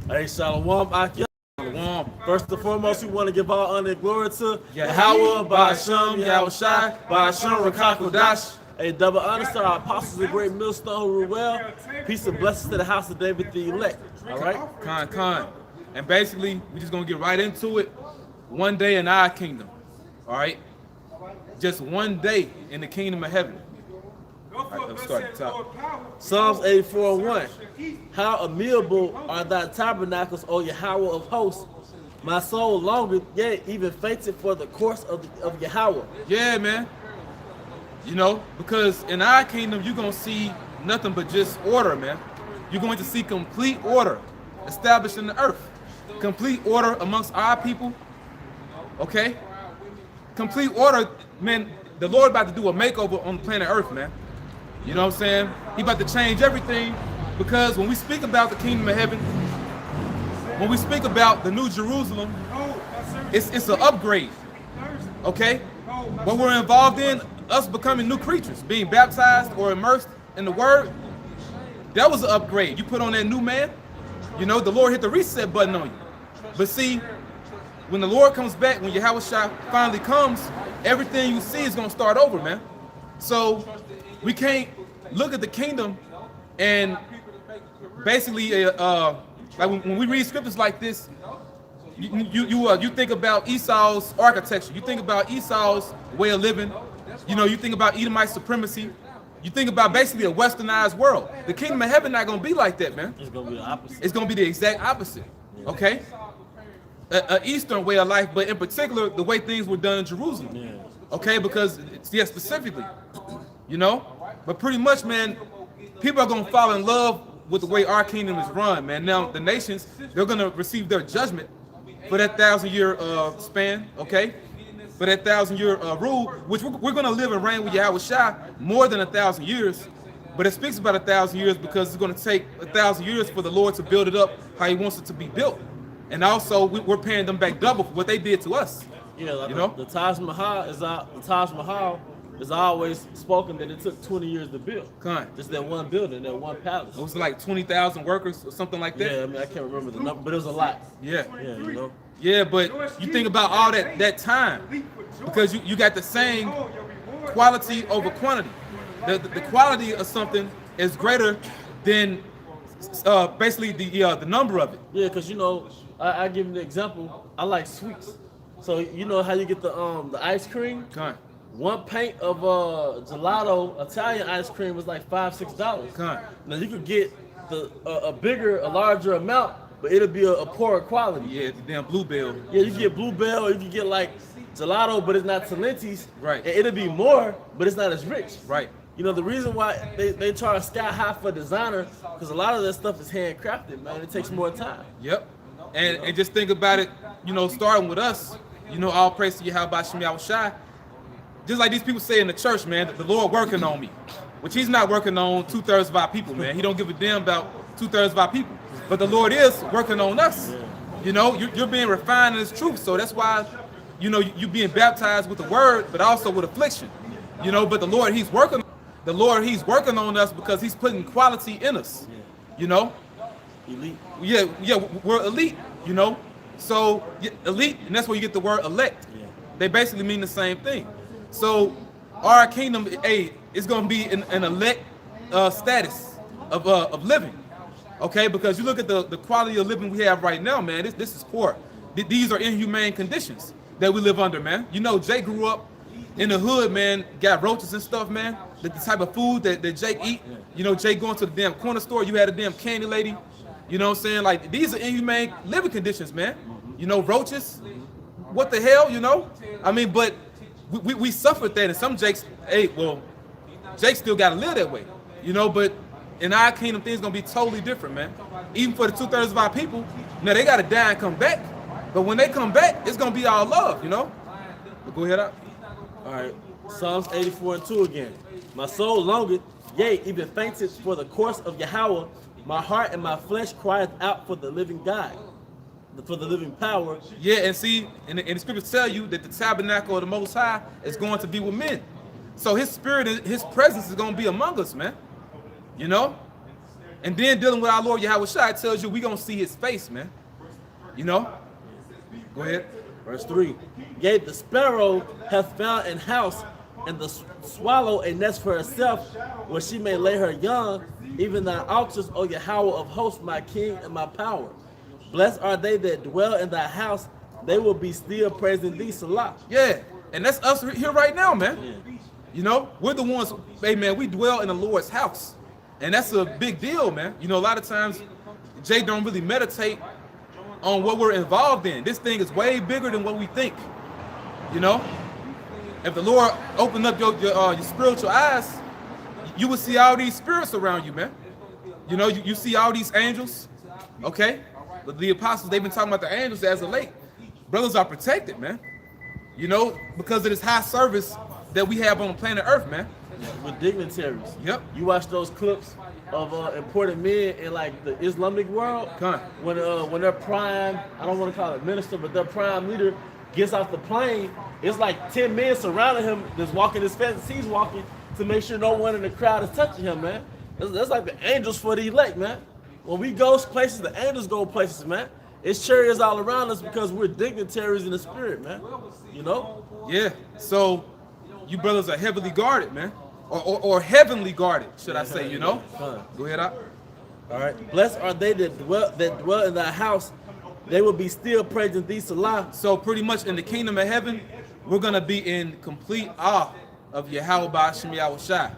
Hey, Shalom, Akia. Shalom. First and foremost, we want to give all honor and glory to Yahweh, Ba'ashem, Yahushai, Ba'ashem, Rakakodash. A double honor to our apostles, the great millstone who rule well. Peace and blessings to the house of David, the elect. All right? Khan. And basically, we're just going to get right into it. One day in our kingdom. All right? Just one day in the kingdom of heaven. All right, let's start at the top. Psalms 84:1. How amiable are thy tabernacles, O Yahweh of hosts. My soul longeth, yea, even fainted for the course of Yahweh. Yeah, man. You know, because in our kingdom, you're going to see nothing but just order, man. You're going to see complete order established in the earth. Complete order amongst our people. Okay? Complete order, man. The Lord about to do a makeover on planet Earth, man. You know what I'm saying? He about to change everything, because when we speak about the kingdom of heaven, when we speak about the new Jerusalem, it's an upgrade. Okay? What we're involved in, us becoming new creatures, being baptized or immersed in the word, that was an upgrade. You put on that new man, you know, the Lord hit the reset button on you. But see, when the Lord comes back, when Yahushua finally comes, everything you see is going to start over, man. So we can't look at the kingdom and basically, like when we read scriptures like this, you think about Esau's architecture. You think about Esau's way of living. You know, you think about Edomite supremacy. You think about basically a westernized world. The kingdom of heaven not going to be like that, man. It's going to be the opposite. It's going to be the exact opposite. Okay? An Eastern way of life, but in particular, the way things were done in Jerusalem. Yeah. Okay? Because, yeah, specifically, you know? But pretty much, man, people are going to fall in love with the way our kingdom is run, man. Now, the nations, they're going to receive their judgment for that 1,000-year span, okay? For that 1,000-year rule, which we're going to live and reign with Yahushua more than 1,000 years. But it speaks about 1,000 years because it's going to take 1,000 years for the Lord to build it up how he wants it to be built. And also, we're paying them back double for what they did to us. Yeah, like you know? the Taj Mahal is always spoken that it took 20 years to build. Just that one building, that one palace. It was like 20,000 workers or something like that. Yeah, I mean, I can't remember the number, but it was a lot. Yeah. Yeah, you know? Yeah, but you think about all that time, because you got the same quality over quantity. The quality of something is greater than basically the number of it. Yeah, because you know, I give you an example. I like sweets, so you know how you get the ice cream. One pint of gelato Italian ice cream was like $5-6. Now you could get a larger amount, but it'll be a poorer quality. Yeah, the damn Bluebell. Yeah, you can get Bluebell, or you can get like gelato, but it's not Talenti's. Right. And it'll be more, but it's not as rich. Right. You know, the reason why they charge sky high for designer, because a lot of that stuff is handcrafted, man. It takes more time. Yep. And just think about it, you know, starting with us, you know, all praise to Yahweh Shem Yahushai. Just like these people say in the church, man, the Lord working on me, which he's not working on 2/3 of our people, man. He don't give a damn about 2/3 of our people. But the Lord is working on us. You know, you're being refined in his truth. So that's why, you know, you're being baptized with the word, but also with affliction. You know, but the Lord, he's working on us because he's putting quality in us. You know? Elite. Yeah, we're elite, you know? So, elite, and that's where you get the word elect. They basically mean the same thing. So, our kingdom, is going to be an elect status of living. Okay, because you look at the quality of living we have right now, man, this is poor. These are inhumane conditions that we live under, man. You know, Jake grew up in the hood, man, got roaches and stuff, man. The type of food that Jake eat. You know, Jake going to the damn corner store, you had a damn candy lady. You know what I'm saying? Like, these are inhumane living conditions, man. You know, roaches. What the hell, you know? I mean, but we suffered that, and some Jakes, Jake still got to live that way. You know, but in our kingdom, things going to be totally different, man. Even for the 2/3 of our people, now they got to die and come back. But when they come back, it's going to be all love, you know? But go ahead out. All right, Psalms 84:2 again. My soul longeth, yea, even fainted for the course of Yahweh. My heart and my flesh crieth out for the living God, for the living power. Yeah, and see, and the scriptures tell you that the tabernacle of the Most High is going to be with men. So his spirit, his presence is going to be among us, man. You know? And then dealing with our Lord Yahweh Shai tells you we're going to see his face, man. You know? Go ahead. Verse 3. Yea, the sparrow hath found an house, and the swallow a nest for herself, where she may lay her young, even thy altars, O Yahweh of hosts, my king and my power. Blessed are they that dwell in thy house, they will be still praising thee, Salah. Yeah, and that's us here right now, man. Yeah. You know, we're the ones, hey man, we dwell in the Lord's house. And that's a big deal, man. You know, a lot of times, Jay don't really meditate on what we're involved in. This thing is way bigger than what we think. You know, if the Lord opened up your spiritual eyes, you would see all these spirits around you, man. You know, you see all these angels, okay? But the apostles, they've been talking about the angels as of late. Brothers are protected, man. You know, because of this high service that we have on planet Earth, man. With dignitaries. Yep. You watch those clips of important men in like the Islamic world. When their prime, I don't want to call it minister, but their prime leader gets off the plane, it's like 10 men surrounding him, just walking as fast as he's walking to make sure no one in the crowd is touching him, man. That's like the angels for the elect, man. When we go places, the angels go places, man. It's chariots all around us because we're dignitaries in the spirit, man. You know? Yeah. So you brothers are heavily guarded, man. Or heavenly guarded, should I say, you know? Go ahead, Al. All right. Blessed are they that dwell in thy house. They will be still praising thee, Salah. So pretty much in the kingdom of heaven, we're going to be in complete awe of Yahweh Ba'ashem Yahweh Shai.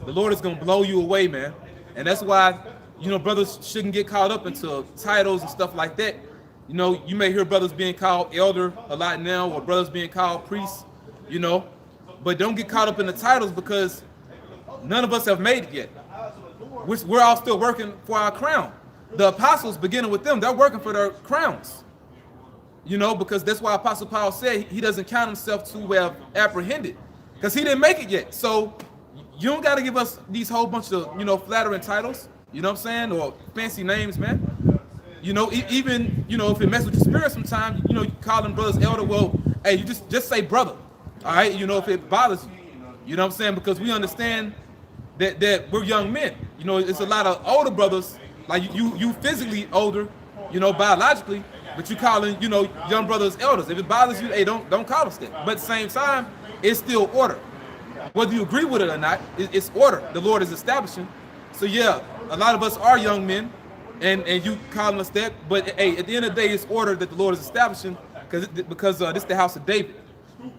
The Lord is going to blow you away, man. And that's why, you know, brothers shouldn't get caught up into titles and stuff like that. You know, you may hear brothers being called elder a lot now, or brothers being called priests, you know. But don't get caught up in the titles because none of us have made it yet. We're all still working for our crown. The apostles, beginning with them, they're working for their crowns. You know, because that's why Apostle Paul said he doesn't count himself to have apprehended, because he didn't make it yet. So you don't got to give us these whole bunch of, you know, flattering titles, you know what I'm saying, or fancy names, man. You know, even, you know, if it messes with your spirit sometimes, you know, you call them brothers elder, well, hey, you just say brother, all right, you know, if it bothers you. You know what I'm saying? Because we understand that we're young men. You know, it's a lot of older brothers, like you physically older, you know, biologically, but you calling, you know, young brothers elders. If it bothers you, hey, don't call us that. But at the same time, it's still order. Whether you agree with it or not, it's order. The Lord is establishing. So yeah, a lot of us are young men, and you calling us that. But hey, at the end of the day, it's order that the Lord is establishing, because this is the house of David,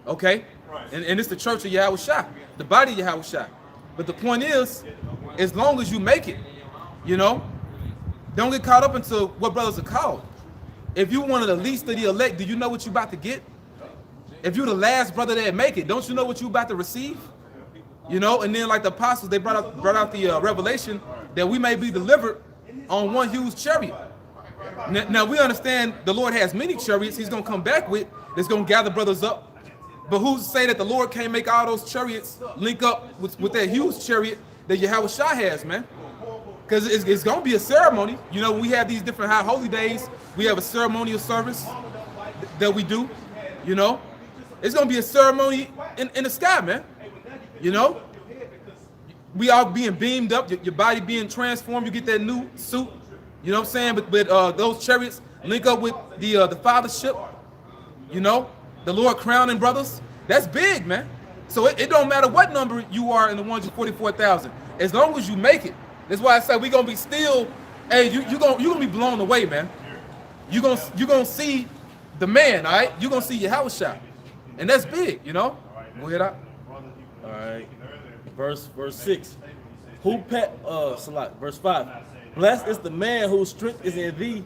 okay? And it's the church of Yahweh Shai, the body of Yahweh Shai. But the point is, as long as you make it, you know, don't get caught up into what brothers are called. If you one of the least of the elect, do you know what you about to get? If you're the last brother that make it, don't you know what you about to receive? You know, and then like the apostles, they brought out the revelation that we may be delivered on one huge chariot. Now we understand the Lord has many chariots he's going to come back with that's going to gather brothers up. But who's to say that the Lord can't make all those chariots link up with that huge chariot that Yahweh Shai has, man? Because it's going to be a ceremony. You know, when we have these different high holy days, we have a ceremonial service that we do, you know. It's going to be a ceremony in the sky, man. You know, we all being beamed up, your body being transformed. You get that new suit, you know what I'm saying? But those chariots link up with the fathership, you know, the Lord crowning brothers. That's big, man. So it don't matter what number you are in the 144,000, as long as you make it. That's why I say we're gonna be still. Hey, you gonna be blown away, man. You gonna see the man, all right? You gonna see Yahweh Shai, and that's big, you know. Go ahead, out. All right, verse 6. Verse 5. Blessed is the man whose strength is in thee,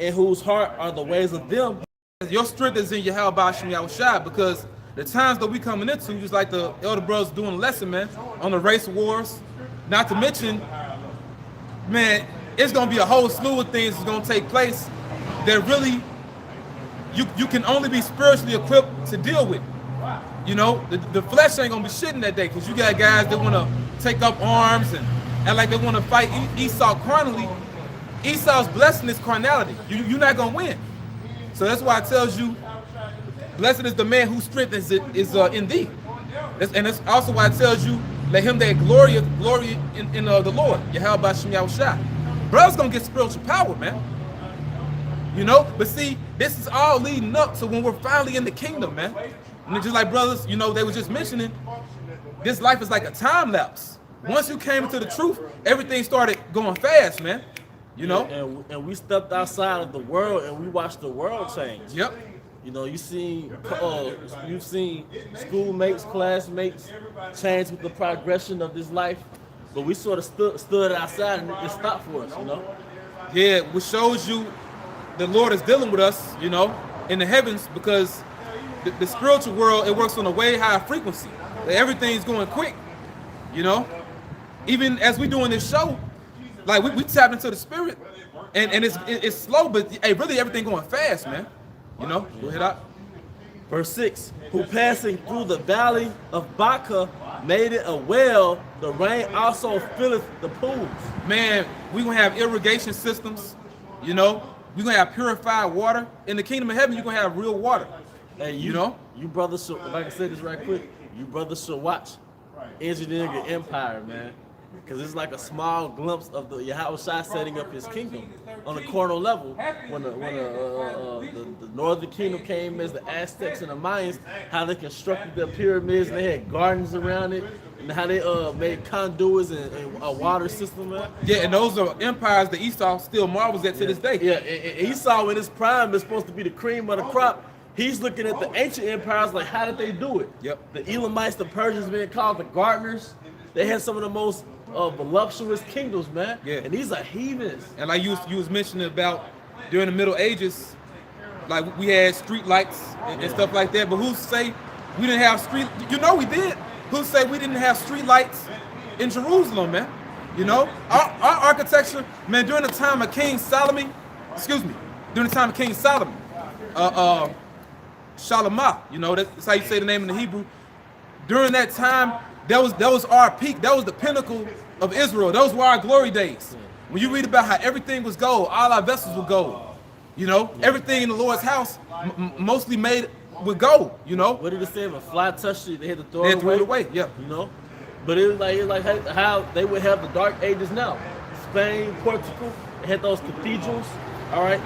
and whose heart are the ways of them. Your strength is in Yahweh Ba'ashem Yahweh Shai, because the times that we coming into, just like the elder brothers doing a lesson, man, on the race wars. Not to mention, man, it's gonna be a whole slew of things that's gonna take place that really you can only be spiritually equipped to deal with. You know, the flesh ain't gonna be shitting that day, because you got guys that wanna take up arms and like they wanna fight Esau carnally. Esau's blessing is carnality. You're not gonna win. So that's why it tells you, blessed is the man whose strength is in thee. And that's also why it tells you, let him that glory in the Lord, Yahweh Ba'ashem Yahweh Shai. Brothers gonna get spiritual power, man. You know, but see, this is all leading up to when we're finally in the kingdom, man. And just like brothers, you know, they were just mentioning, this life is like a time lapse. Once you came into the truth, everything started going fast, man. You know, and we stepped outside of the world and we watched the world change. Yep. You know, you've seen schoolmates, classmates change with the progression of this life, but we sort of stood outside and it stopped for us. You know. Yeah, which shows you the Lord is dealing with us, you know, in the heavens, because the spiritual world, it works on a way higher frequency. Everything's going quick, you know. Even as we doing this show, like we tap into the spirit, and it's slow, but hey, really everything going fast, man. You know, go ahead out. Verse 6, who passing through the valley of Baca made it a well, the rain also filleth the pools. Man, we gonna have irrigation systems, you know. We're gonna have purified water. In the kingdom of heaven, you're gonna have real water. And you know? You brothers should, if I can say this right quick, you brothers should watch Engineering an Empire, man. Because it's like a small glimpse of the Yahushua setting up his kingdom on a carnal level. When the northern kingdom came as the Aztecs and the Mayans, how they constructed their pyramids and they had gardens around it, and how they made conduits and a water system, man. Yeah, and those are empires that Esau still marvels at to this day. Yeah, and Esau in his prime is supposed to be the cream of the crop. He's looking at the ancient empires like, how did they do it? Yep. The Elamites, the Persians being called the gardeners. They had some of the most voluptuous kingdoms, man. Yeah. And these are heathens. And like you was mentioning about during the Middle Ages, like we had street lights and stuff like that. But who's to say we didn't have street? You know we did. Who's to say we didn't have street lights in Jerusalem, man? You know, our architecture, man. During the time of King Solomon, during the time of King Solomon, Shalamah, you know, that's how you say the name in the Hebrew. During that time, that was our peak. That was the pinnacle of Israel. Those were our glory days. When you read about how everything was gold, all our vessels were gold. You know, everything in the Lord's house mostly made with gold. You know. What did it say? If a fly touched it, they had to throw it away. Yeah. You know. But it was like how they would have the dark ages now. Spain, Portugal, they had those cathedrals. All right.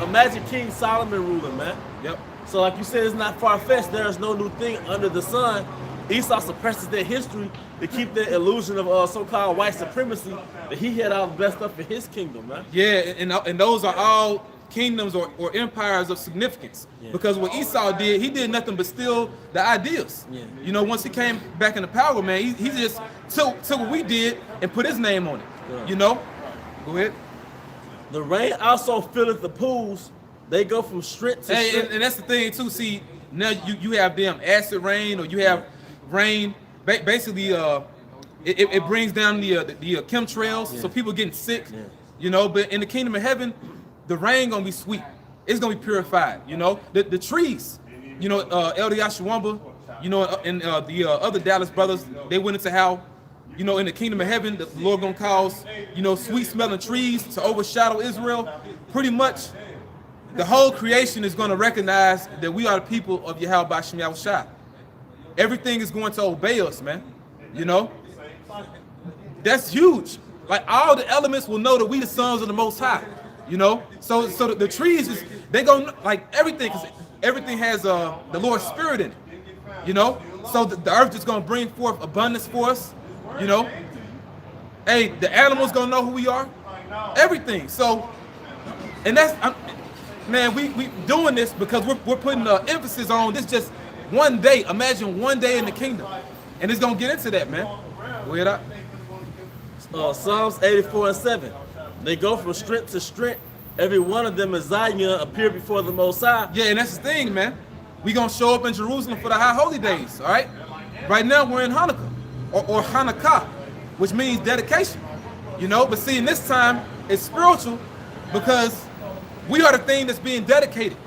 Imagine King Solomon ruling, man. Yep. So like you said, it's not far-fetched. There is no new thing under the sun. Esau suppresses their history to keep the illusion of so-called white supremacy that he had all the best stuff for his kingdom, man. Yeah, and those are all kingdoms or empires of significance. Yeah. Because what Esau did, he did nothing but steal the ideas. Yeah. You know, once he came back into power, man, he just took what we did and put his name on it. Yeah. You know? Go ahead. The rain also filleth the pools. They go from strength to strength. And that's the thing, too. See, now you have them acid rain, or you have rain. Basically, it brings down the chemtrails, so people getting sick. Yeah. You know, but in the kingdom of heaven, the rain gonna be sweet. It's gonna be purified. You know, the trees. You know, Elder Yashawamba, you know, and the other Dallas brothers, they went into how, you know, in the kingdom of heaven, the Lord gonna cause, you know, sweet smelling trees to overshadow Israel. Pretty much, the whole creation is gonna recognize that we are the people of Yahweh B'Shem Yahushua. Everything is going to obey us, man. You know, that's huge. Like all the elements will know that we the sons of the Most High. You know, so the trees they go like everything, because everything has the Lord's Spirit in it. You know, so the earth is gonna bring forth abundance for us. You know, hey, the animals gonna know who we are. Everything. So, and that's man, we doing this because we're putting emphasis on this just one day. Imagine one day in the kingdom, and it's gonna get into that, man. Go ahead up. Psalms 84:7. They go from strength to strength. Every one of them is Zion, appear before the Most High. Yeah, and that's the thing, man. We gonna show up in Jerusalem for the high holy days. All right. Right now we're in Hanukkah or Hanukkah, which means dedication. You know, but see, in this time it's spiritual because we are the thing that's being dedicated.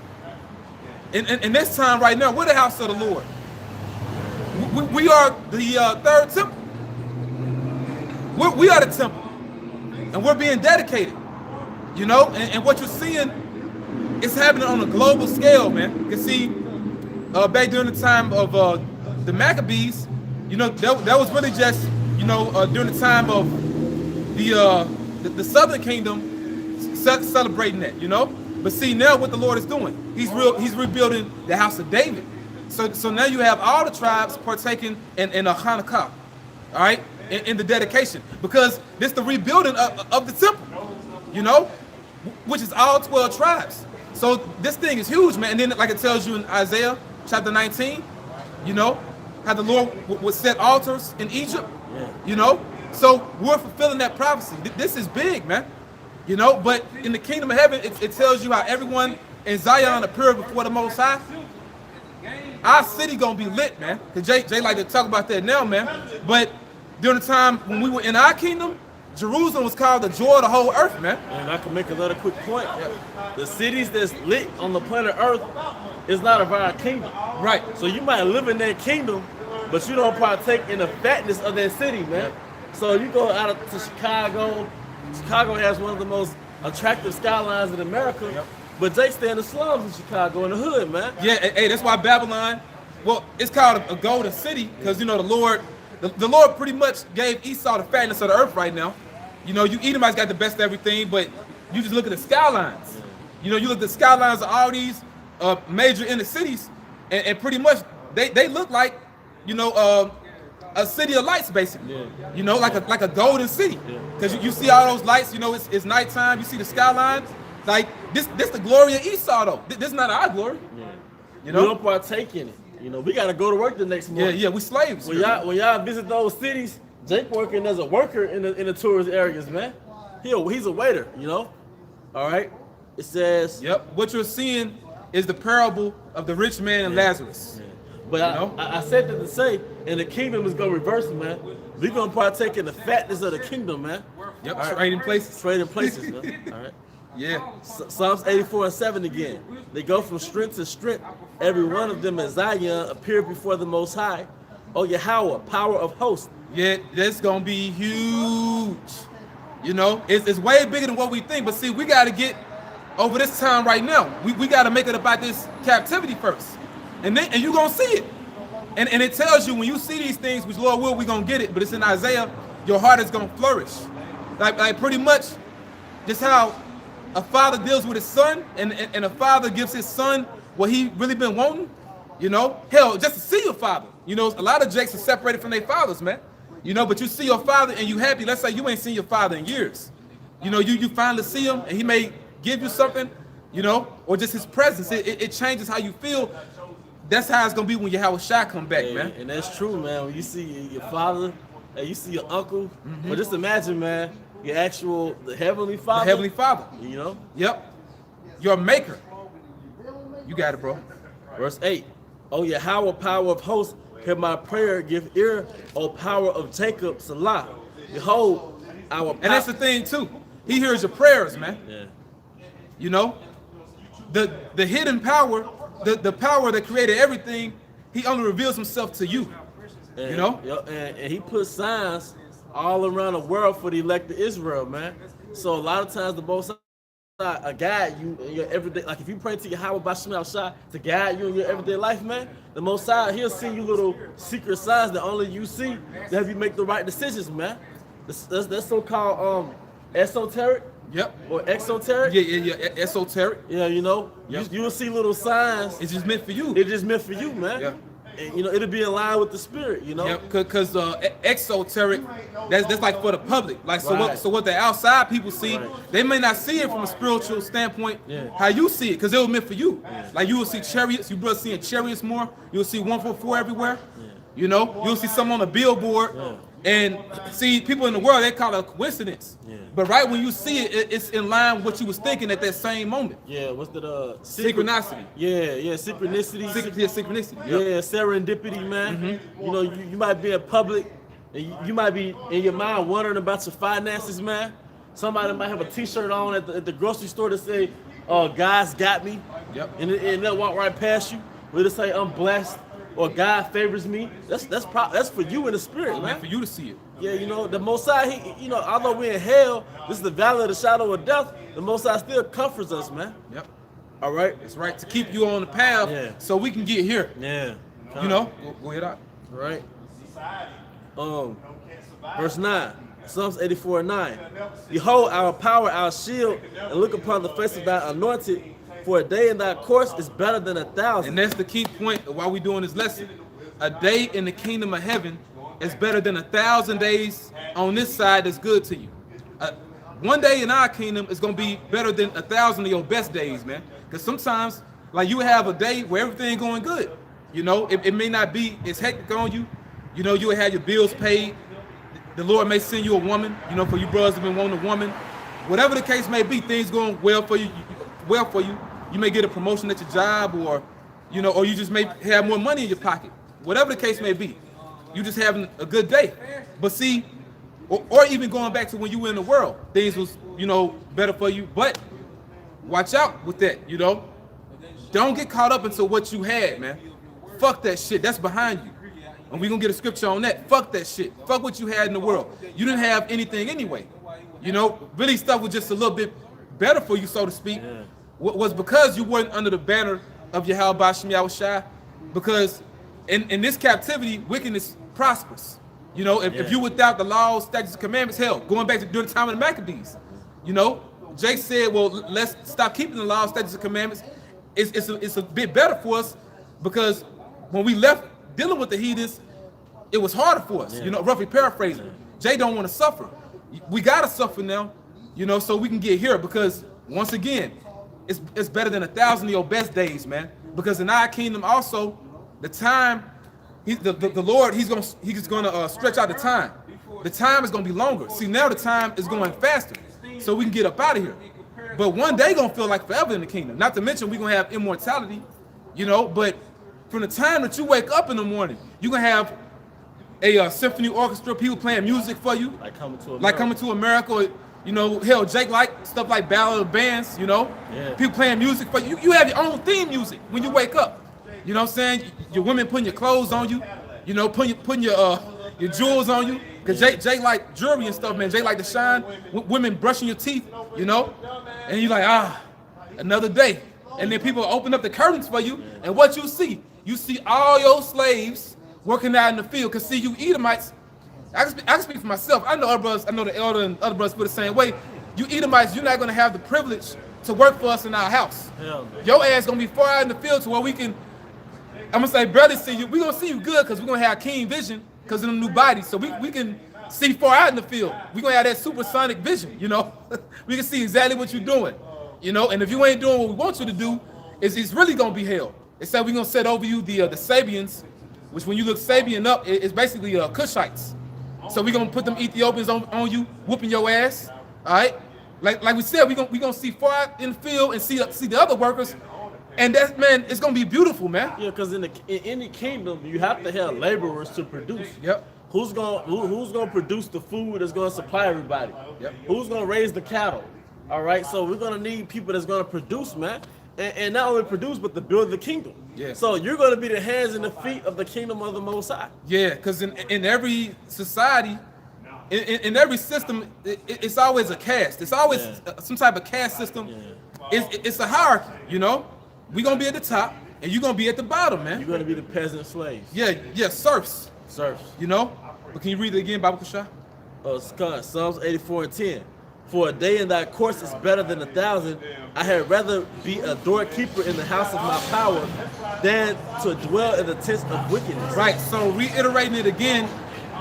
In this time right now, we're the house of the Lord. We are the third temple. We are the temple. And we're being dedicated. You know, and what you're seeing is happening on a global scale, man. You can see back during the time of the Maccabees, you know, that was really just, you know, during the time of the the southern kingdom celebrating that, you know. But see now what the Lord is doing. He's rebuilding the house of David. So now you have all the tribes partaking in a Hanukkah, all right, in the dedication, because this is the rebuilding of the temple, you know, which is all 12 tribes. So this thing is huge, man. And then like it tells you in Isaiah chapter 19, you know, how the Lord would set altars in Egypt, you know. So we're fulfilling that prophecy. This is big, man. You know, but in the kingdom of heaven, it tells you how everyone in Zion appeared before the Most High. Our city gonna be lit, man. Cause Jay like to talk about that now, man. But during the time when we were in our kingdom, Jerusalem was called the joy of the whole earth, man. And I can make another quick point. The cities that's lit on the planet Earth is not of our kingdom. Right. So you might live in that kingdom, but you don't partake in the fatness of that city, man. So you go out to Chicago. Chicago has one of the most attractive skylines in America, but they stay in the slums in Chicago, in the hood, man. Yeah, hey, that's why Babylon, well, it's called a golden city, because, you know, the Lord pretty much gave Esau the fatness of the earth right now. You know, you Edomites got the best of everything, but you just look at the skylines. You know, you look at the skylines of all these major inner cities, and pretty much they look like, you know, a city of lights, basically. You know, like a golden city, because you see all those lights. You know, it's nighttime. You see the skylines. Like this the glory of Esau, though. This is not our glory. You know, we don't partake in it. You know, we gotta go to work the next morning. Yeah, we slaves. When y'all visit those cities, Jake working as a worker in the tourist areas, man. He's a waiter. You know, all right. It says. Yep. What you're seeing is the parable of the rich man and Lazarus. But I said that to say, and the kingdom is gonna reverse it, man. We're gonna partake in the fatness of the kingdom, man. Yep, right. Trading places. Trading places, man. All right. Yeah. Psalms 84:7 again. They go from strength to strength. Every one of them as Zion appeared before the Most High. Oh Yahweh, power of hosts. Yeah, that's gonna be huge. You know, it's way bigger than what we think. But see, we gotta get over this time right now. We gotta make it about this captivity first. And you're gonna see it. And it tells you when you see these things, which Lord will, we're gonna get it, but it's in Isaiah, your heart is gonna flourish. Like pretty much just how a father deals with his son, and a father gives his son what he really been wanting, you know? Hell, just to see your father. You know, a lot of jakes are separated from their fathers, man. You know, but you see your father and you happy. Let's say you ain't seen your father in years. You know, you finally see him and he may give you something, you know, or just his presence. It changes how you feel. That's how it's gonna be when Yahweh Shai come back, man. And that's true, man. When you see your father, and you see your uncle, but just imagine, man, the Heavenly Father. The Heavenly Father. You know? Yep. Your maker. You got it, bro. Verse 8. Oh Yahweh, power of hosts, hear my prayer, give ear, O power of Jacob, Salah. Behold, our power. And that's the thing, too. He hears your prayers, man. Yeah. You know? The hidden power, the power that created everything, he only reveals himself to you. And, you know? And he put signs all around the world for the elect of Israel, man. So a lot of times the Most High guide you in your everyday, like if you pray to Yahweh by Shema Shai to guide you in your everyday life, man, the Most High, he'll send you little secret signs that only you see to help you make the right decisions, man. That's so-called esoteric. Yep. Or exoteric. Yeah. Esoteric. Yeah, you know, you will see little signs. It's just meant for you. It's just meant for you, man. Yeah. And, you know, it'll be in line with the spirit, you know. Yeah, because exoteric, that's like for the public. Like Right. so what the outside people see, they may not see it from a spiritual standpoint. How you see it, because it was meant for you. Like you will see chariots, you brothers seeing chariots more. You'll see 144 everywhere. You know, you'll see someone on a billboard. And see, people in the world, they call it a coincidence. But right when you see it, it's in line with what you was thinking at that same moment. Yeah, what's the synchronicity? Yeah, synchronicity. Synchronicity. Yeah, serendipity, man. You know, you might be in public, and you might be in your mind wondering about your finances, man. Somebody might have a T-shirt on at the grocery store that say, "God's got me." Yep. And they'll walk right past you. We'll just say, "I'm blessed," or "God favors me." That's for you in the spirit, man. For you to see it. Yeah, you know, the Most High, he, you know, although we're in hell, this is the valley of the shadow of death, the Most High still comforts us, man. Yep. All right? It's right to keep you on the path so we can get here. Yeah. You know? Go ahead out. Right. Verse 9. Psalms 84:9. Behold, our power, our shield, and look upon the face of thy anointed. For a day in thy course is better than 1,000. And that's the key point of why we're doing this lesson. A day in the kingdom of heaven is better than 1,000 days on this side that's good to you. One day in our kingdom is going to be better than 1,000 of your best days, man. Because sometimes, like, you have a day where everything going good. You know, it may not be as hectic on you. You know, you will have your bills paid. The Lord may send you a woman, you know, for you brothers have been wanting a woman. Whatever the case may be, things going well for you. You may get a promotion at your job, or, you know, or you just may have more money in your pocket. Whatever the case may be, you just having a good day. But see, or even going back to when you were in the world, things was, you know, better for you. But watch out with that, you know. Don't get caught up into what you had, man. Fuck that shit. That's behind you. And we're going to get a scripture on that. Fuck that shit. Fuck what you had in the world. You didn't have anything anyway. You know, really stuff was just a little bit better for you, so to speak. Yeah. Was because you weren't under the banner of Yahweh Shem Yahushai. Because in this captivity, wickedness prospers. You know, if you without the laws, statutes, and commandments, hell, going back to during the time of the Maccabees, you know, Jake said, well, let's stop keeping the laws, statutes, and commandments. It's a bit better for us, because when we left dealing with the heathens, it was harder for us, you know, roughly paraphrasing. Jay don't want to suffer. We got to suffer now, you know, so we can get here, because once again, it's better than 1,000 of your best days, man. Because in our kingdom also, the time, the Lord, he's gonna stretch out the time. The time is gonna be longer. See, now the time is going faster, so we can get up out of here. But one day gonna feel like forever in the kingdom. Not to mention we're gonna have immortality, you know. But from the time that you wake up in the morning, you're gonna have a symphony orchestra, people playing music for you, like Coming to America. You know, hell, Jake like stuff like Ballad of Bands, you know? Yeah. People playing music for you. You have your own theme music when you wake up. You know what I'm saying? Your women putting your clothes on you, you know, putting your jewels on you. Because Jake like jewelry and stuff, man. Jake like to shine. Women brushing your teeth, you know? And you're like, another day. And then people open up the curtains for you, and what you see all your slaves working out in the field. Because see, you Edomites, I can speak for myself. I know other brothers, I know the elder and other brothers feel the same way. You Edomites, you're not going to have the privilege to work for us in our house. Hell no. Your ass going to be far out in the field to where we can, I'm going to say, barely see you. We're going to see you good because we're going to have keen vision because of the new bodies. So we can see far out in the field. We're going to have that supersonic vision, you know. We can see exactly what you're doing, you know. And if you ain't doing what we want you to do, it's really going to be hell. It said we're going to set over you the Sabians, which when you look Sabian up, it's basically Cushites. So we're gonna put them Ethiopians on you, whooping your ass. All right, like we said, we gonna see far out in the field and see the other workers, and that, man, it's gonna be beautiful, man. Yeah, because in any kingdom, you have to have laborers to produce. Yep. Who's gonna produce the food that's gonna supply everybody? Yep. Who's gonna raise the cattle? All right, so we're gonna need people that's gonna produce, man. And not only produce, but to build the kingdom. Yeah. So you're going to be the hands and the feet of the kingdom of the Most High. Yeah, because in every society, in every system, it's always a caste. It's always some type of caste system. Yeah. It's a hierarchy, you know? We're going to be at the top, and you're going to be at the bottom, man. You're going to be the peasant slaves. Yeah, serfs. Serfs. You know? But can you read it again, Baba Kusha? Psalms 84:10. For a day in thy course is better than 1,000. I had rather be a doorkeeper in the house of my power than to dwell in the tents of wickedness. Right, so reiterating it again,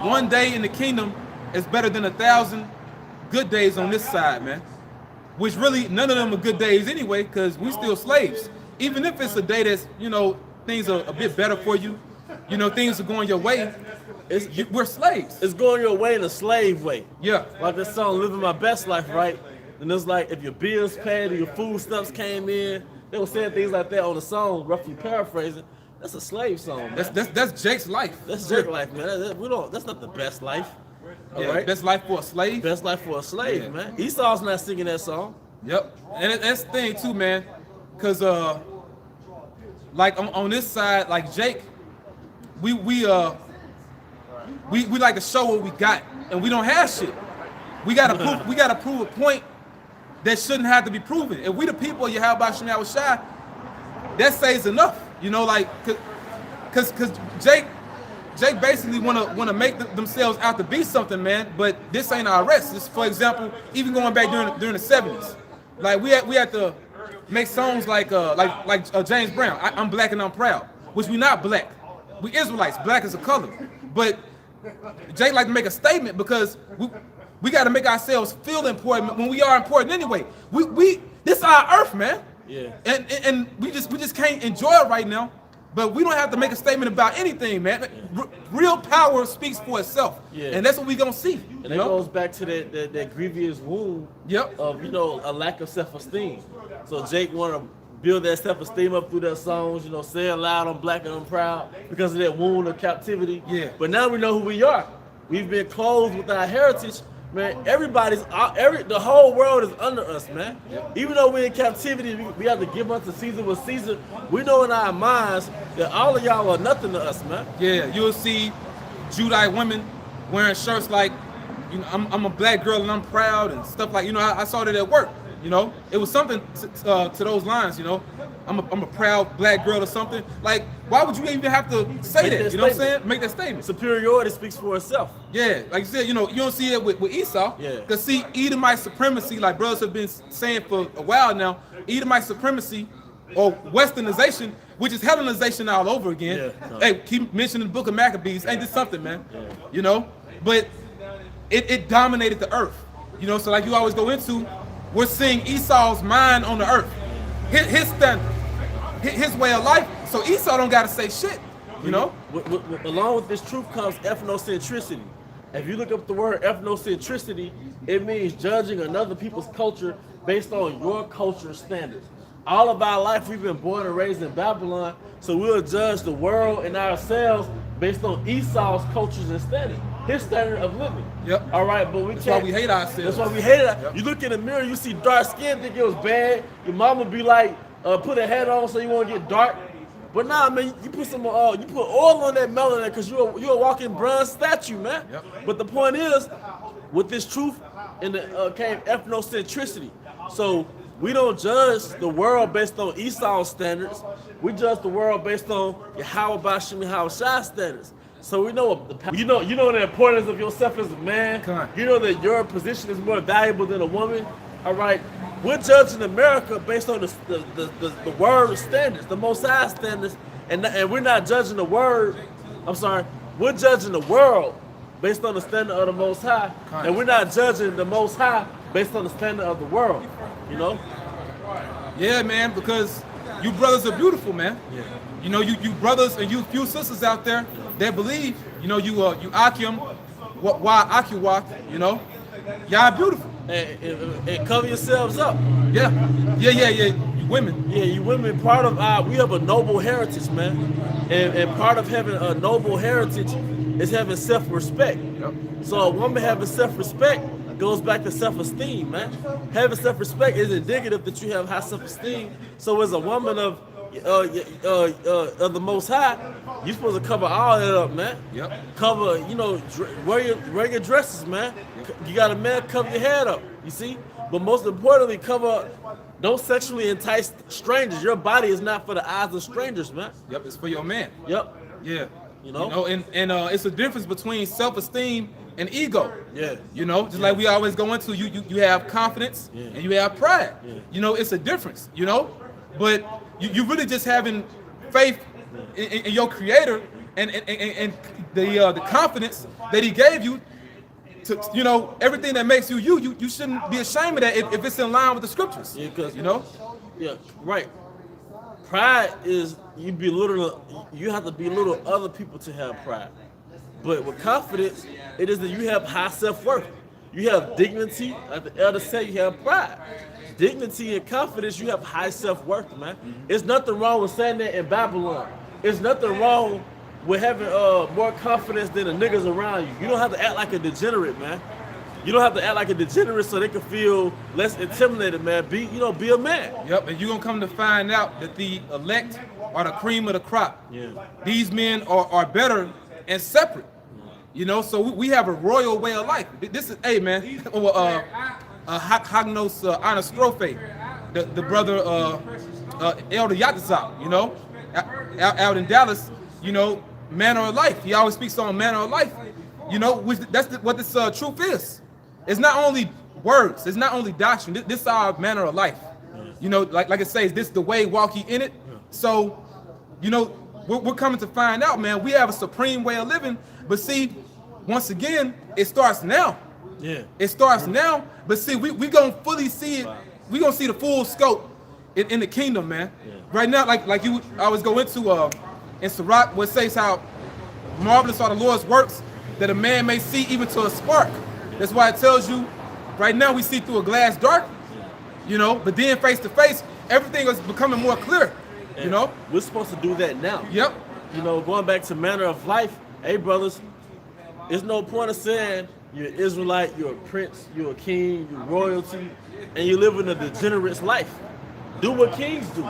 one day in the kingdom is better than 1,000 good days on this side, man. Which really, none of them are good days anyway, because we still slaves. Even if it's a day that's, you know, things are a bit better for you, you know, things are going your way, we're slaves. It's going your way in a slave way. Yeah. Like this song, Living My Best Life, right? And it's like, if your bills paid or your food stuffs came in, they were saying things like that on the song, roughly paraphrasing. That's a slave song, man. That's Jake's life. That's Jake's life, man. That's not the best life. Yeah, right? Best life for a slave. Best life for a slave, man. Esau's not singing that song. Yep. And that's the thing too, man. Cause like on this side, like Jake, we like to show what we got, and we don't have shit. We gotta prove a point that shouldn't have to be proven. If we the people of Yahweh Shem Yahushai, that says enough. You know, like, cause Jake, Jake basically wanna make themselves out to be something, man. But this ain't our rest. This, for example, even going back during the 70s, like we had to make songs like James Brown. I'm black and I'm proud, which we not black. We Israelites. Black is a color. But Jake like to make a statement because we got to make ourselves feel important when we are important anyway. This is our earth, man. Yeah. And we just can't enjoy it right now. But we don't have to make a statement about anything, man. Real power speaks for itself. Yeah. And that's what we gonna see. And that goes back to that grievous wound of, a lack of self-esteem. So Jake want to build that self-esteem up through their songs, saying loud, I'm black and I'm proud because of that wound of captivity. Yeah. But now we know who we are. We've been clothed with our heritage. Man, the whole world is under us, man. Yep. Even though we're in captivity, we have to give unto Caesar what Caesar. We know in our minds that all of y'all are nothing to us, man. Yeah, you'll see Judite women wearing shirts like, I'm a black girl and I'm proud and stuff like, I saw that at work. It was something to those lines. I'm a proud black girl or something. Like, why would you even have to say that? You know what I'm saying? Make that statement. Superiority speaks for itself. Yeah, like you said, you don't see it with Esau. Yeah. Because see, Edomite supremacy, like brothers have been saying for a while now, Edomite supremacy or westernization, which is Hellenization all over again. Yeah, Hey, keep mentioning the book of Maccabees. Ain't this something, man? Yeah. But it dominated the earth. So like you always go into, we're seeing Esau's mind on the earth. His standard, his way of life. So Esau don't got to say shit, Along with this truth comes ethnocentricity. If you look up the word ethnocentricity, it means judging another people's culture based on your culture standards. All of our life, we've been born and raised in Babylon, so we'll judge the world and ourselves based on Esau's cultures and standards, his standard of living. Yep. All right, but that's why we hate ourselves. That's why we hate it. Yep. You look in the mirror, you see dark skin, think it was bad. Your mama be like, put a hat on so you won't get dark. But nah, man, you put some you put oil on that melanin because you're a walking bronze statue, man. Yep. But the point is, with this truth in the came ethnocentricity. So we don't judge the world based on Esau's standards. We judge the world based on Yahweh Bashim Yahushua standards. So we know you know the importance of yourself as a man. You know that your position is more valuable than a woman. All right, we're judging America based on the word standards, the Most High standards, and we're not judging the word. I'm sorry, we're judging the world based on the standard of the Most High, and we're not judging the Most High based on the standard of the world. Yeah, man, because you brothers are beautiful, man. Yeah. You brothers and you few sisters out there that believe, you Akim, why Akiwak, y'all beautiful. And cover yourselves up. Yeah. You women. Yeah, you women. Part of we have a noble heritage, man. And part of having a noble heritage is having self-respect. Yep. So a woman having self-respect goes back to self-esteem, man. Having self-respect is indicative that you have high self-esteem. So as a woman of the Most High, you're supposed to cover all that up, man. Yep. Cover, wear your dresses, man. Yep. You got a man, cover your head up. You see, but most importantly, don't sexually entice strangers. Your body is not for the eyes of strangers, man. Yep, it's for your man. Yep. Yeah. And it's a difference between self-esteem and ego. Yeah. Just like we always go into, you have confidence and you have pride. Yeah. It's a difference. But you really just having faith in your Creator and the confidence that He gave you to everything that makes you shouldn't be ashamed of that if it's in line with the scriptures. Yeah, because Yeah, right. Pride is you have to belittle other people to have pride. But with confidence, it is that you have high self-worth. You have dignity, like the elder said, you have pride. Dignity and confidence, you have high self-worth, man. There's nothing wrong with saying that in Babylon. There's nothing wrong with having more confidence than the niggas around you. You don't have to act like a degenerate, man. You don't have to act like a degenerate so they can feel less intimidated, man. Be a man. Yep, and you're gonna come to find out that the elect are the cream of the crop. Yeah. These men are better and separate. So we have a royal way of life. This is, hey man, Hagnos Anastrophe, the brother Elder Yatazak, out in Dallas, manner of life. He always speaks on manner of life. You know, that's what this truth is. It's not only words. It's not only doctrine. This is our manner of life. You know, like it says, this is the way, walk ye in it. So, you know, we're coming to find out, man, we have a supreme way of living. But see, once again, it starts now. Yeah. It starts now. But see, we gonna fully see it. We gonna see the full scope in the kingdom, man. Yeah. Right now, like you always go into in Sirach, where it says how marvelous are the Lord's works, that a man may see even to a spark. That's why it tells you, right now we see through a glass dark, you know, but then face to face, everything is becoming more clear, you know? We're supposed to do that now. Yep. You know, going back to manner of life, hey, brothers, there's no point of saying you're an Israelite, you're a prince, you're a king, you're royalty, and you live in a degenerate life. Do what kings do.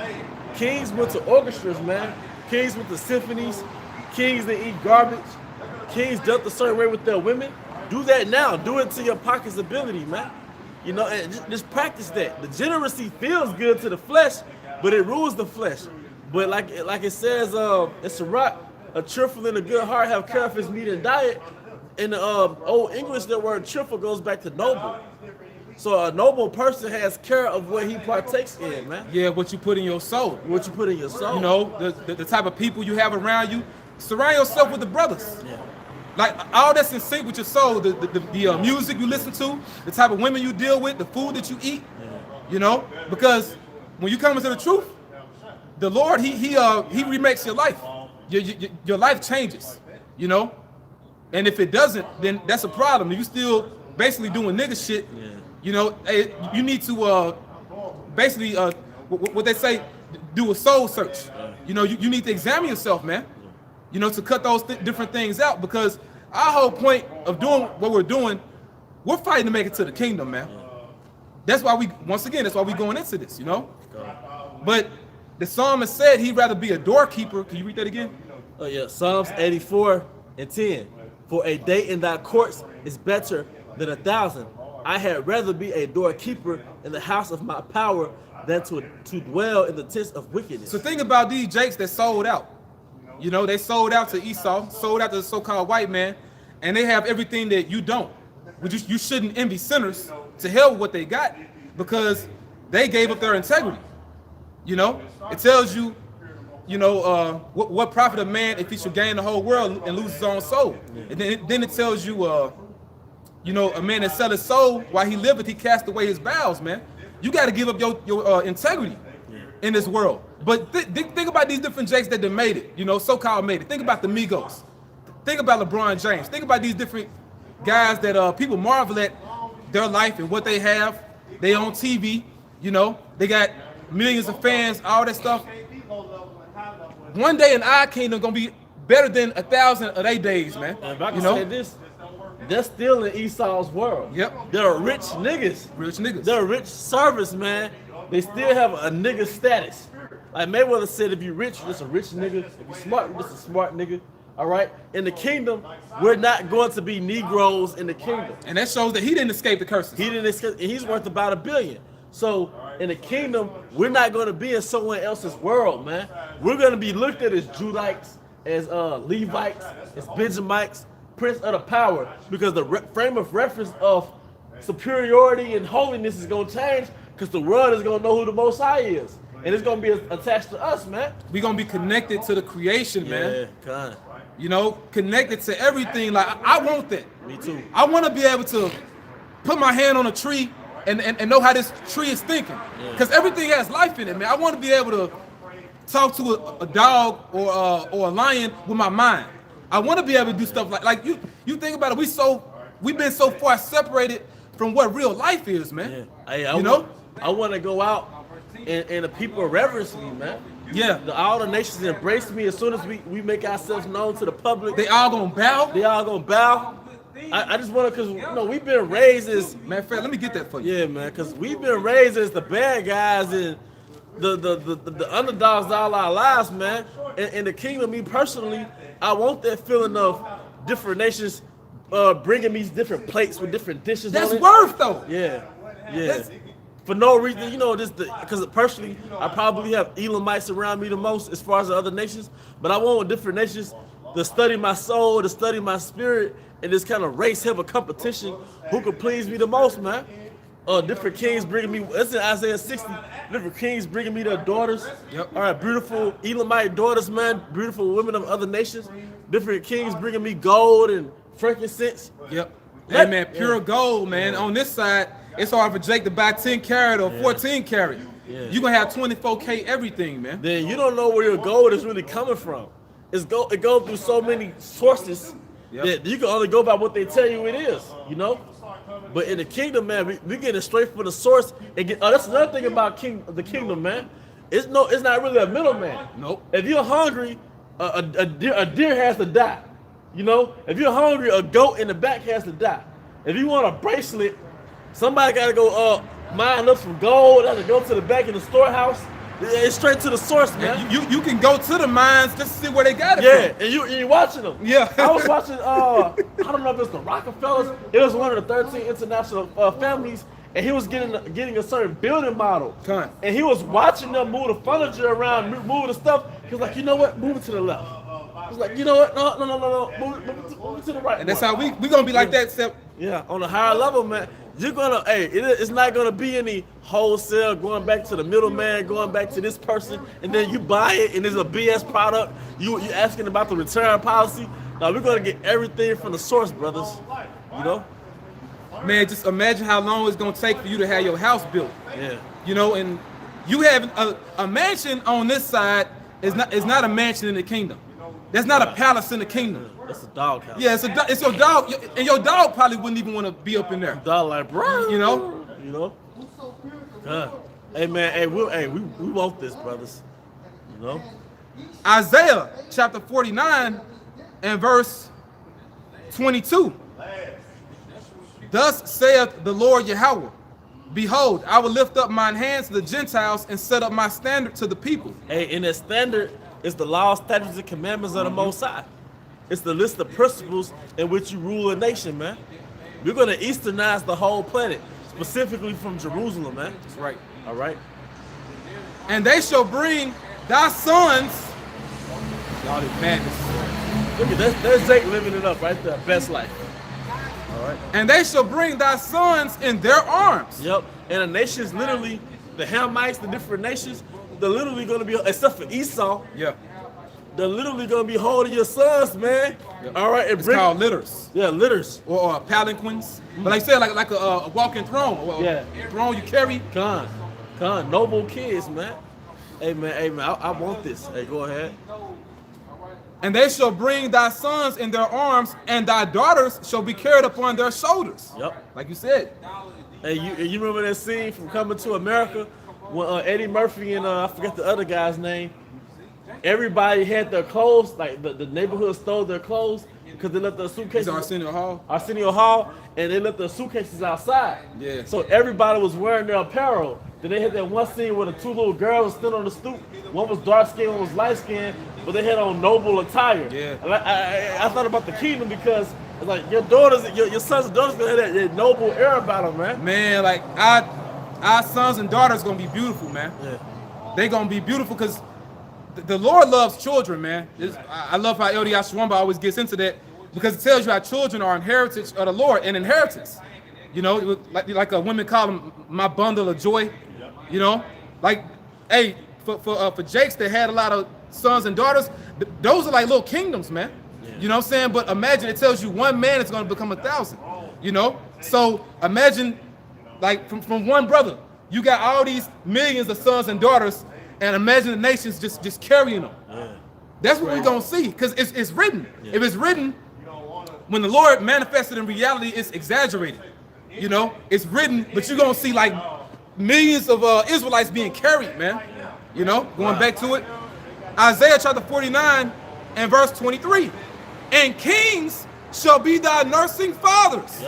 Kings went to orchestras, man. Kings went to symphonies. Kings that eat garbage. Kings dealt a certain way with their women. Do that now. Do it to your pocket's ability, man. You know, and just practice that. Degeneracy feels good to the flesh, but it rules the flesh. But like it says, it's a rock. A cheerful and a good heart have care of his meat and diet. In the Old English, the word cheerful goes back to noble. So a noble person has care of what he partakes in, man. Yeah, what you put in your soul. What you put in your soul. You know, the type of people you have around you. Surround yourself with the brothers. Yeah. Like all that's in sync with your soul. The music you listen to, the type of women you deal with, the food that you eat. Yeah. You know, because when you come into the truth, the Lord he remakes your life. Your life changes. You know, and if it doesn't, then that's a problem. If you still basically doing nigga shit. Yeah. You know, you need to basically what they say, do a soul search. You know, you need to examine yourself, man. You know, to cut those different things out, because our whole point of doing what we're doing, we're fighting to make it to the kingdom, man. That's why that's why we going into this, you know. But the psalmist said he'd rather be a doorkeeper. Can you read that again? Oh yeah, Psalms 84:10. For a day in thy courts is better than 1,000. I had rather be a doorkeeper in the house of my power than to dwell in the tents of wickedness. So think about these jakes that sold out. You know, they sold out to Esau, sold out to the so-called white man, and they have everything that you don't. You shouldn't envy sinners. To hell with what they got, because they gave up their integrity. You know, it tells you, you know, what profit a man if he should gain the whole world and lose his own soul. And then it tells you, you know, a man that sell his soul while he liveth, he cast away his bowels, man. You got to give up your integrity in this world. But think about these different jakes that done made it, you know, so-called made it. Think about the Migos. Think about LeBron James. Think about these different guys that people marvel at their life and what they have. They on TV, you know, they got millions of fans, all that stuff. One day in our kingdom gonna be better than 1,000 of their days, man. And if I can say this, they're still in Esau's world. Yep. They're rich niggas. Rich niggas. They're rich service, man. They still have a nigga status. Like Mayweather said, if you rich, you're just a rich nigga. If you smart, you're just a smart nigga. All right? In the kingdom, we're not going to be Negroes in the kingdom. And that shows that he didn't escape the curses. He didn't escape, and he's worth about $1 billion. So in the kingdom, we're not going to be in someone else's world, man. We're going to be looked at as Judites, as Levites, as Benjamites, prince of the power, because the frame of reference of superiority and holiness is going to change, because the world is going to know who the Most High is. And it's going to be attached to us, man. We're going to be connected to the creation, man. Yeah, kind. You know, connected to everything. Like, I want that. Me too. I want to be able to put my hand on a tree and know how this tree is thinking. Because everything has life in it, man. I want to be able to talk to a dog or a lion with my mind. I want to be able to do stuff like you think about it. We've been so far separated from what real life is, man. Yeah. I want to go out and the people reverence me, man. Yeah. All the nations embrace me as soon as we make ourselves known to the public. They all gonna bow. They all gonna bow. I just want to, because we've been raised as, man, Fred, let me get that for you. Yeah, man, because we've been raised as the bad guys and the underdogs all our lives, man. In the kingdom, me personally, I want that feeling of different nations bringing me different plates with different dishes. That's on it. worth though. Yeah. For no reason, because personally, I probably have Elamites around me the most as far as the other nations, but I want different nations to study my soul, to study my spirit, and this kind of race, have a competition. Who can please me the most, man? Different kings bringing me. It's in Isaiah 60. Different kings bringing me their daughters. Yep. All right, beautiful Elamite daughters, man. Beautiful women of other nations. Different kings bringing me gold and frankincense. Yep. Hey, man, pure gold, man. On this side, it's hard for Jake to buy 10 carat or 14 carat. Yeah. You're going to have 24K everything, man. Then you don't know where your gold is really coming from. It goes through so many sources that you can only go by what they tell you it is, you know? But in the kingdom, man, we get it straight from the source. And that's another thing about the kingdom, man. It's not really a middleman. Nope. If you're hungry, a deer has to die. You know, if you're hungry, a goat in the back has to die. If you want a bracelet, somebody got to go mine up some gold. Has to go to the back in the storehouse. It's straight to the source, man. You can go to the mines just to see where they got it from. And you're watching them. Yeah. I was watching, I don't know if it's the Rockefellers. It was one of the 13 international families, and he was getting a certain building model. And he was watching them move the furniture around, move the stuff. He was like, you know what? Move it to the left. He was like, you know what? No. Move it to the right. And that's how we gonna be like that, except on a higher level, man. You're gonna, it's not gonna be any wholesale going back to the middleman, going back to this person, and then you buy it and it's a BS product. You asking about the return policy. Now we're gonna get everything from the source, brothers. You know? Man, just imagine how long it's gonna take for you to have your house built. Yeah. You know, and you have a mansion on this side is not a mansion in the kingdom. That's not a palace in the kingdom. That's a dog house. Yeah, it's your dog, and your dog probably wouldn't even want to be up in there. Dog like, bro. You know. Hey man, we want this, brothers. You know. Isaiah chapter 49 and verse 22. Thus saith the Lord Yahweh, behold, I will lift up mine hands to the Gentiles and set up my standard to the people. Hey, in that standard is the law, statutes, and commandments of the Most High. It's the list of principles in which you rule a nation, man. We're gonna Easternize the whole planet, specifically from Jerusalem, man. That's right. All right. And they shall bring thy sons. Y'all is madness. Look at that. There's Jake living it up right there. Best life. All right. And they shall bring thy sons in their arms. Yep. And the nations, literally, the Hamites, the different nations, they're literally gonna be, except for Esau. Yeah. They're literally gonna be holding your sons, man. Yep. All right. It's called litters. Yeah, litters. Or palanquins. But like I said, like a walking throne. Or throne you carry. Con, noble kids, man. Hey man, I want this. Hey, go ahead. And they shall bring thy sons in their arms, and thy daughters shall be carried upon their shoulders. Yep. Like you said. Hey, you remember that scene from Coming to America when Eddie Murphy and I forget the other guy's name. Everybody had their clothes, like the neighborhood stole their clothes because they left their suitcases. Arsenio Hall. Arsenio Hall, and they left their suitcases outside. Yeah. So everybody was wearing their apparel. Then they had that one scene where the two little girls stood on the stoop. One was dark skinned, one was light skinned, but they had on noble attire. Yeah. And I thought about the kingdom because it's like your daughters, your sons and daughters gonna have that noble air about them, man. Man, like our sons and daughters gonna be beautiful, man. Yeah. They gonna be beautiful because the Lord loves children, man. I love how Elder Yashwamba always gets into that because it tells you how children are inheritance of the Lord, an inheritance. You know, like a women call them my bundle of joy. You know, like, hey, for Jakes that had a lot of sons and daughters, those are like little kingdoms, man. Yeah. You know what I'm saying? But imagine it tells you one man is going to become 1,000. You know, so imagine like from one brother, you got all these millions of sons and daughters, and imagine the nations just carrying them. Yeah. That's what we're gonna see, because it's written. Yeah. If it's written, when the Lord manifested in reality, it's exaggerated. You know, it's written, but you're gonna see like millions of Israelites being carried, man. You know, going back to it, Isaiah chapter 49 and verse 23. And kings shall be thy nursing fathers,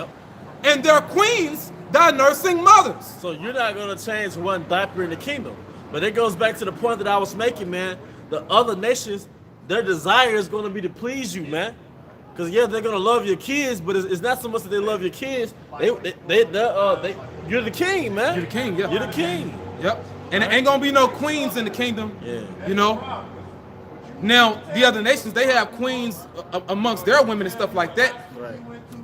and their queens thy nursing mothers. So you're not gonna change one diaper in the kingdom. But it goes back to the point that I was making, man. The other nations, their desire is gonna be to please you, man. Because yeah, they're gonna love your kids, but it's not so much that they love your kids. You're the king, man. You're the king, yeah. You're the king. Yep. And it ain't gonna be no queens in the kingdom. Yeah. You know, Now, the other nations, they have queens amongst their women and stuff like that. Right.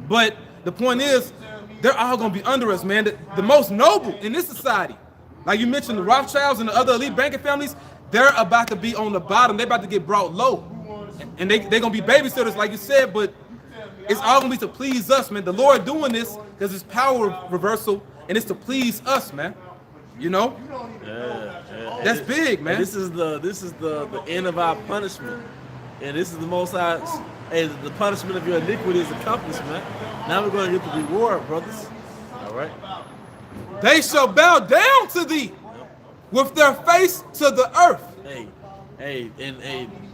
But the point is, they're all going to be under us, man. The most noble in this society, like you mentioned, the Rothschilds and the other elite banking families, they're about to be on the bottom. They're about to get brought low. And they're going to be babysitters, like you said, but it's all going to be to please us, man. The Lord doing this because it's power reversal, and it's to please us, man. You know? Yeah. That's big, man. And this is the end of our punishment. And this is the most the punishment of your iniquity is accomplished, man. Now we're going to get the reward, brothers. All right. They shall bow down to thee with their face to the earth. Hey,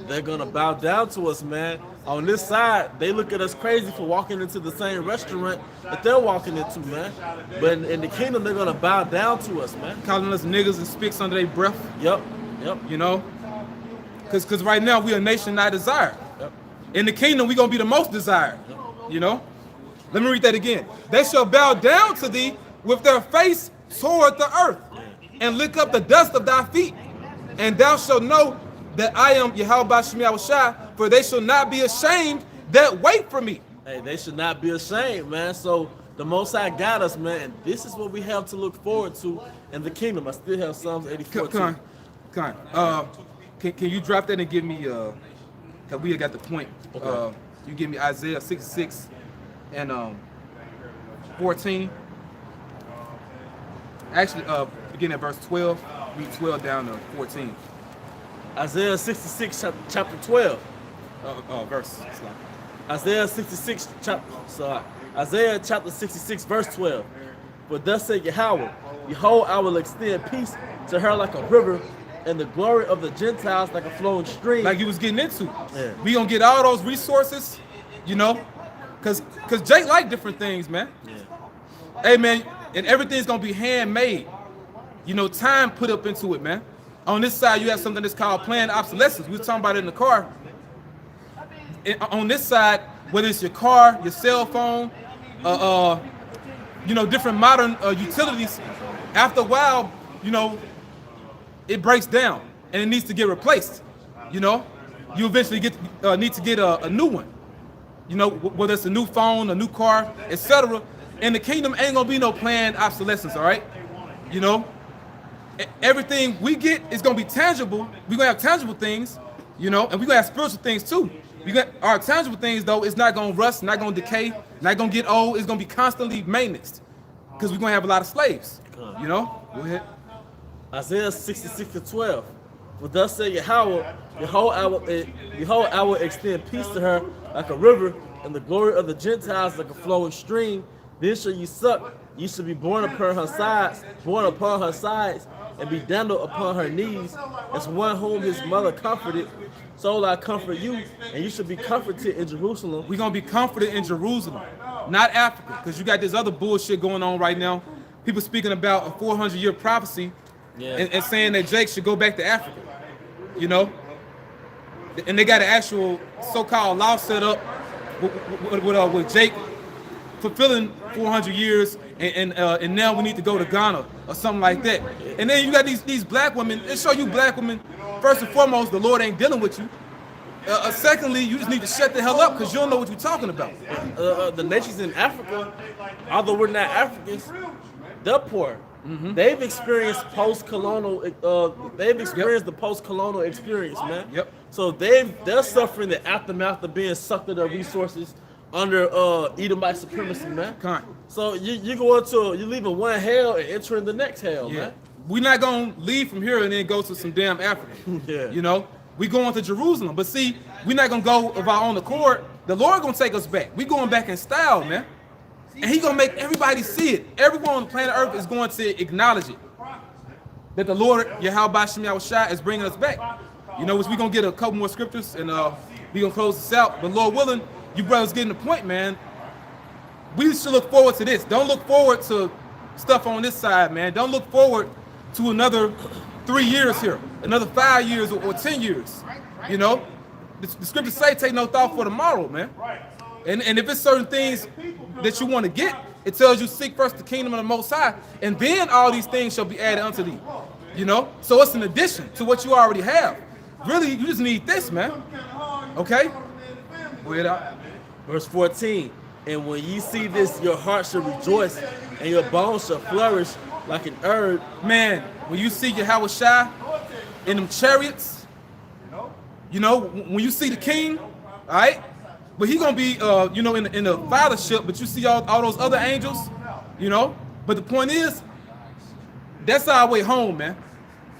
they're gonna bow down to us, man. On this side, they look at us crazy for walking into the same restaurant that they're walking into, man. But in the kingdom, they're gonna bow down to us, man. Calling us niggas and spicks under their breath. Yep. You know? Because right now, we a nation not desired. Yep. In the kingdom, we gonna be the most desired. Yep. You know? Let me read that again. They shall bow down to thee with their face toward the earth, and lick up the dust of thy feet. And thou shalt know that I am Yahweh Bashmi Awashai, for they shall not be ashamed that wait for me. Hey, they should not be ashamed, man. So the Most High got us, man, and this is what we have to look forward to in the kingdom. I still have Psalms 84 too. Can you drop that and give me cause we got the point. Okay. You give me Isaiah 66 and 14. Actually, begin at verse 12, read 12 down to 14. Isaiah 66, chapter 12. Verse. Isaiah 66, Isaiah chapter 66, verse 12. But thus said Yahweh, behold, I will extend peace to her like a river, and the glory of the Gentiles like a flowing stream. Like you was getting into. Yeah. We gonna get all those resources, you know, cause Jake like different things, man. Yeah. Hey, man, and everything's gonna be handmade. You know, time put up into it, man. On this side, you have something that's called planned obsolescence. We were talking about it in the car. On this side, whether it's your car, your cell phone, you know, different modern utilities, after a while, you know, it breaks down and it needs to get replaced. You know, you eventually need to get a new one. You know, whether it's a new phone, a new car, etc. In the kingdom, ain't gonna be no planned obsolescence. All right, you know, everything we get is gonna be tangible. We're gonna have tangible things, you know, and we're gonna have spiritual things too. We got our tangible things though. It's not gonna rust, not gonna decay, not gonna get old. It's gonna be constantly maintenance because we're gonna have a lot of slaves. You know, go ahead. Isaiah 66:12. For thus said Yahweh, behold, I will extend peace to her like a river, and the glory of the Gentiles like a flowing stream. Then shall you suck, you shall be born upon her sides, and be dandled upon her knees, as one whom his mother comforted. So will I comfort you, and you shall be comforted in Jerusalem. We're gonna be comforted in Jerusalem, not Africa, because you got this other bullshit going on right now. People speaking about a 400-year prophecy. Yeah. And saying that Jake should go back to Africa, you know, and they got an actual so-called law set up with Jake fulfilling 400 years, and now we need to go to Ghana or something like that. And then you got these black women. They show you black women. First and foremost, the Lord ain't dealing with you. Secondly, you just need to shut the hell up because you don't know what you're talking about. The nations in Africa, although we're not Africans, they're poor. Mm-hmm. They've experienced post-colonial. They've experienced the post-colonial experience, man. Yep. So they're suffering the aftermath of being sucked of their resources under Edomite supremacy, man. So you're leaving one hell and entering the next hell, man. We're not gonna leave from here and then go to some damn Africa. Yeah. You know, we going to Jerusalem, but see, we're not gonna go of our own accord. The Lord gonna take us back. We going back in style, man. And he gonna make everybody see it. Everyone on the planet Earth is going to acknowledge it. That the Lord, Yahweh Bashmi Awashai, is bringing us back. You know, we're gonna get a couple more scriptures and we gonna close this out. But Lord willing, you brothers getting the point, man. We should look forward to this. Don't look forward to stuff on this side, man. Don't look forward to another 3 years here, another 5 years or 10 years. You know, the scriptures say, take no thought for tomorrow, man. And if it's certain things that you want to get, it tells you seek first the kingdom of the Most High, and then all these things shall be added unto thee. You know, so it's an addition to what you already have. really, you just need this, man. Okay? Wait up. Verse 14. And when you see this, your heart shall rejoice, and your bones shall flourish like an herb. Man, when you see Yahweh Shai in them chariots, you know, when you see the king, all right? But he gonna be, you know, in the fathership, but you see all those other angels, you know? But the point is, that's our way home, man.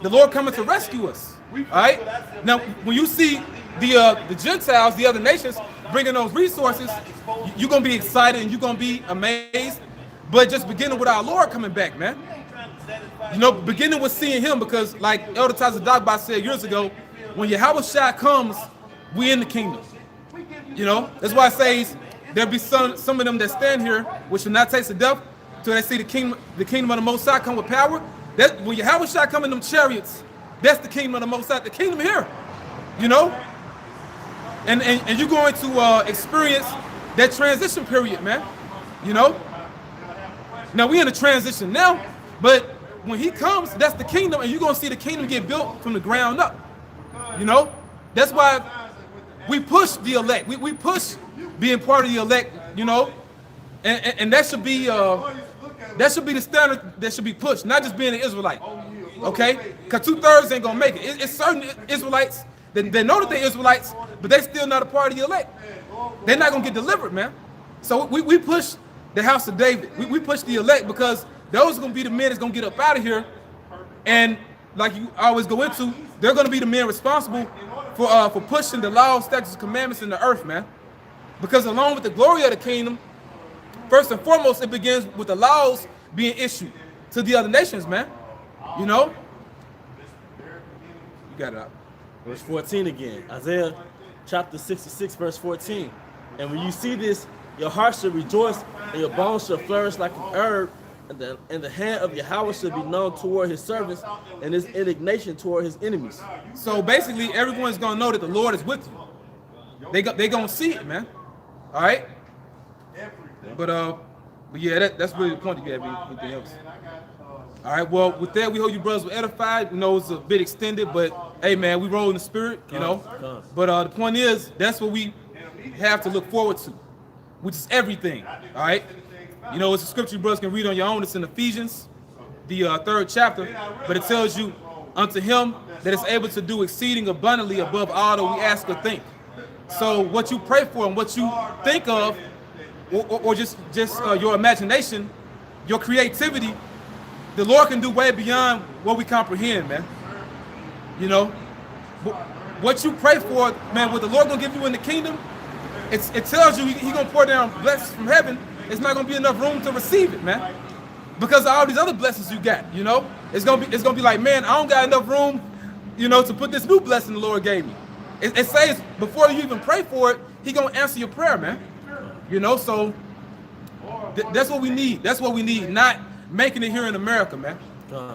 The Lord coming to rescue us, all right? Now, when you see the Gentiles, the other nations, bringing those resources, you're gonna be excited and you're gonna be amazed. But just beginning with our Lord coming back, man. You know, beginning with seeing him, because like Elder Taza Dagba said years ago, when Yahweh Shai comes, we in the kingdom. You know, that's why it says there'll be some of them that stand here which will not taste of death till they see the kingdom of the Most High come with power. That when Yahweh Shai come in them chariots, that's the kingdom of the Most High, the kingdom here. You know, and you're going to experience that transition period, man. You know. Now we in a transition now, but when he comes, that's the kingdom, and you're gonna see the kingdom get built from the ground up. You know, that's why we push the elect. We push being part of the elect. You know, and that should be the standard that should be pushed, not just being an Israelite. Okay, because 2/3 ain't gonna make it. It's certain Israelites that they know that they're Israelites, but they still not a part of the elect. They're not gonna get delivered, man. So we push the house of David. We push the elect because those are going to be the men that's going to get up out of here. And like you always go into, they're going to be the men responsible for pushing the laws, statutes, and commandments in the earth, man. Because along with the glory of the kingdom, first and foremost, it begins with the laws being issued to the other nations, man. You know? You got it out. Verse 14 again. Isaiah chapter 66, verse 14. And when you see this, your heart shall rejoice, and your bones shall flourish like an herb, and the hand of Yahweh shall be known toward his servants, and his indignation toward his enemies. So basically, everyone's gonna know that the Lord is with you. They gonna see it, man. All right. But yeah, that's really the point. You got anything else? All right. Well, with that, we hope you brothers were edified. We know it's a bit extended, but hey, man, we roll in the spirit, you know. But the point is, that's what we have to look forward to, which is everything. All right. You know, it's a scripture you brothers can read on your own. It's in Ephesians, the 3rd chapter. But it tells you, unto him that is able to do exceeding abundantly above all that we ask or think. So what you pray for and what you think of, or just your imagination, your creativity, the Lord can do way beyond what we comprehend, man. You know, what you pray for, man, what the Lord gonna give you in the kingdom, it tells you he gonna pour down blessings from heaven. It's not gonna be enough room to receive it, man, because of all these other blessings you got. You know, it's gonna be like, man, I don't got enough room, you know, to put this new blessing the Lord gave me. It says before you even pray for it, he gonna answer your prayer, man. You know, so that's what we need. That's what we need, not making it here in America, man.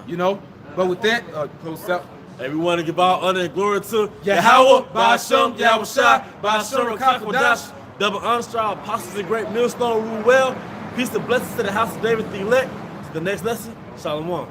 You know, but with that, close out. Hey, we want to give all honor and glory to Yahweh, Ba'ashem, Yahweh Shai, Ba'ashem, Rakakodash, double honor to our apostles and great millstone rule well. Peace and blessings to the house of David the elect. To the next lesson, Shalom.